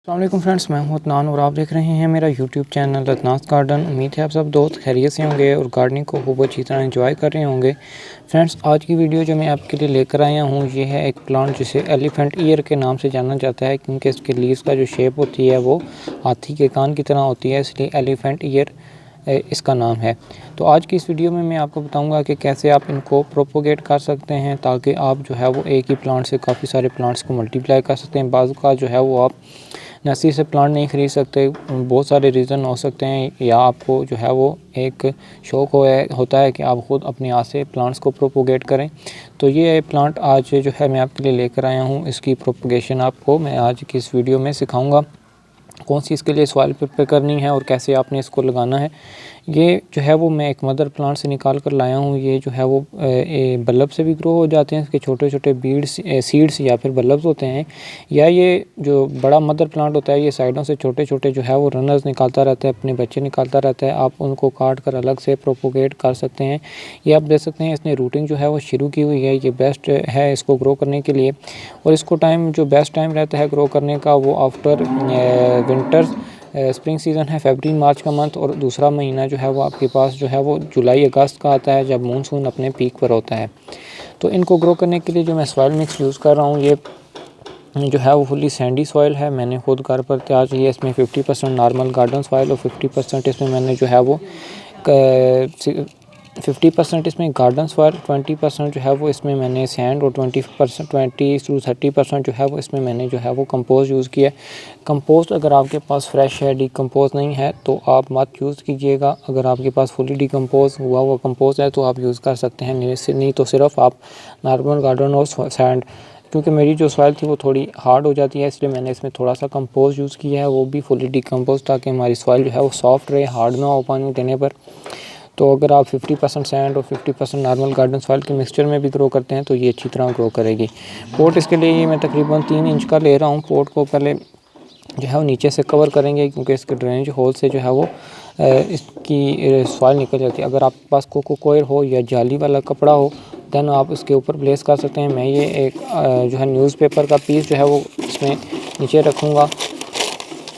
अस्सलाम वालेकुम फ्रेंड्स, मैं हूं अदनान और आप देख रहे हैं मेरा यूट्यूब चैनल अदनास गार्डन। उम्मीद है आप सब दोस्त खैरियत से होंगे और गार्डनिंग को खूब अच्छी तरह एंजॉय कर रहे होंगे। फ्रेंड्स, आज की वीडियो जो मैं आपके लिए लेकर आया हूं ये है एक प्लांट जिसे एलिफेंट ईयर के नाम से जाना जाता है, क्योंकि इसके लीव्स का जो शेप होती है वो हाथी के कान की तरह होती है, इसलिए एलिफेंट ईयर इसका नाम है। तो आज की इस वीडियो में मैं आपको बताऊंगा कि कैसे आप इनको प्रोपोगेट कर सकते हैं ताकि आप जो है वो एक ही प्लांट से काफ़ी सारे प्लांट्स को मल्टीप्लाई कर सकते हैं। बाज़ का जो है वो आप नर्सरी से प्लांट नहीं ख़रीद सकते, बहुत सारे रीज़न हो सकते हैं, या आपको जो है वो एक शौक़ होता है कि आप ख़ुद अपने हाथ से प्लांट्स को प्रोपोगेट करें। तो ये प्लांट आज जो है मैं आपके लिए लेकर आया हूँ, इसकी प्रोपोगेशन आपको मैं आज की इस वीडियो में सिखाऊंगा। कौन सी इसके लिए सॉइल प्रिपेयर करनी है और कैसे आपने इसको लगाना है। ये जो है वो मैं एक मदर प्लांट से निकाल कर लाया हूँ। ये जो है वो बल्ब से भी ग्रो हो जाते हैं, इसके छोटे छोटे बीड्स सीड्स या फिर बल्ब्स होते हैं, या ये जो बड़ा मदर प्लांट होता है ये साइडों से छोटे छोटे जो है वो रनर्स निकालता रहता है, अपने बच्चे निकालता रहता है। आप उनको काट कर अलग से प्रोपोगेट कर सकते हैं। ये आप देख सकते हैं इसने रूटिंग जो है वो शुरू की हुई है। ये बेस्ट है इसको ग्रो करने के लिए, और इसको टाइम जो बेस्ट टाइम रहता है ग्रो करने का वो आफ्टर विंटर्स स्प्रिंग सीज़न है, फरवरी मार्च का मंथ, और दूसरा महीना जो है वो आपके पास जो है वो जुलाई अगस्त का आता है, जब मानसून अपने पीक पर होता है। तो इनको ग्रो करने के लिए जो मैं सॉइल मिक्स यूज़ कर रहा हूँ ये जो है वो फुली सैंडी सॉइल है, मैंने खुद घर पर तैयार की है। इसमें 50% नॉर्मल गार्डन सॉइल और 50% इसमें मैंने जो है वो 50% इसमें गार्डन सॉइल, 20% जो है वो इसमें मैंने सैंड, और 20 to 30% जो है वो इसमें मैंने जो है वो कंपोस्ट यूज़ किया है। कंपोस्ट अगर आपके पास फ्रेश है, डिकम्पोज नहीं है, तो आप मत यूज़ कीजिएगा। अगर आपके पास फुली डिकम्पोज हुआ कंपोस्ट है तो आप यूज़ कर सकते हैं, नहीं तो सिर्फ आप नॉर्मल गार्डन और सैंड। क्योंकि मेरी जो सॉइल थी वो थोड़ी हार्ड हो जाती है, इसलिए मैंने इसमें थोड़ा सा कंपोस्ट यूज़ किया है, वो भी फुली डिकम्पोज, ताकि हमारी सॉइल जो है वो सॉफ्ट रहे, हार्ड ना हो पानी देने पर। तो अगर आप 50% सैंड और 50% नॉर्मल गार्डन सॉइल के मिक्सचर में भी ग्रो करते हैं तो ये अच्छी तरह ग्रो करेगी। पोट इसके लिए ये मैं तकरीबन 3 इंच का ले रहा हूँ। पोट को पहले जो है वो नीचे से कवर करेंगे, क्योंकि इसके ड्रेनेज होल से जो है वो इसकी सॉइल निकल जाती है। अगर आपके पास कोको कोयर हो या जाली वाला कपड़ा हो देन आप इसके ऊपर प्लेस कर सकते हैं। मैं ये एक जो है न्यूज़पेपर का पीस जो है वो इसमें नीचे रखूँगा।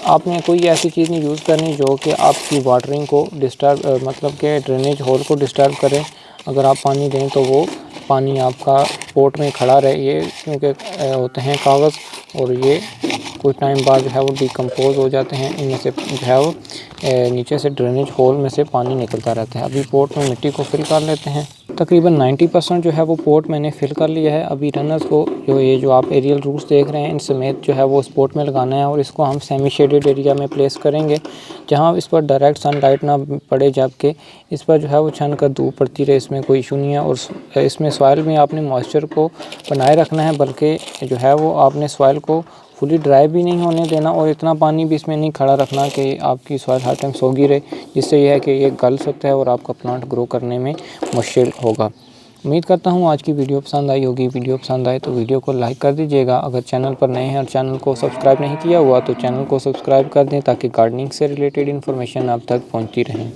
आपने कोई ऐसी चीज़ नहीं यूज़ करनी जो कि आपकी वाटरिंग को डिस्टर्ब मतलब के ड्रेनेज होल को डिस्टर्ब करे। अगर आप पानी दें तो वो पानी आपका पोट में खड़ा रहे, ये क्योंकि होते हैं कागज़, और ये कुछ टाइम बाद जो है वो डिकम्पोज हो जाते हैं। इनमें से जो है वो नीचे से ड्रेनेज होल में से पानी निकलता रहता है। अभी पोट में मिट्टी को फिल कर लेते हैं। तकरीबन 90% जो है वो पोट मैंने फिल कर लिया है। अभी रनर्स को जो आप एरियल रूट्स देख रहे हैं इन समेत जो है वो इस पोट में लगाना है, और इसको हम सेमी शेडेड एरिया में प्लेस करेंगे, जहाँ इस पर डायरेक्ट सनलाइट ना पड़े, जबकि इस पर जो है वो छन कर धूप पड़ती रहे, इसमें कोई इशू नहीं है। और इसमें सॉइल में आपने मॉइस्चर को बनाए रखना है, बल्कि जो है वो आपने सॉइल को फुली ड्राई भी नहीं होने देना, और इतना पानी भी इसमें नहीं खड़ा रखना कि आपकी सॉइल हर टाइम सोगी रहे, जिससे यह है कि ये गल सकता है और आपका प्लांट ग्रो करने में मुश्किल होगा। उम्मीद करता हूँ आज की वीडियो पसंद आई होगी। वीडियो पसंद आए तो वीडियो को लाइक कर दीजिएगा। अगर चैनल पर नए हैं और चैनल को सब्सक्राइब नहीं किया हुआ तो चैनल को सब्सक्राइब कर दें, ताकि गार्डनिंग से रिलेटेड इन्फॉर्मेशन आप तक पहुँचती रहें।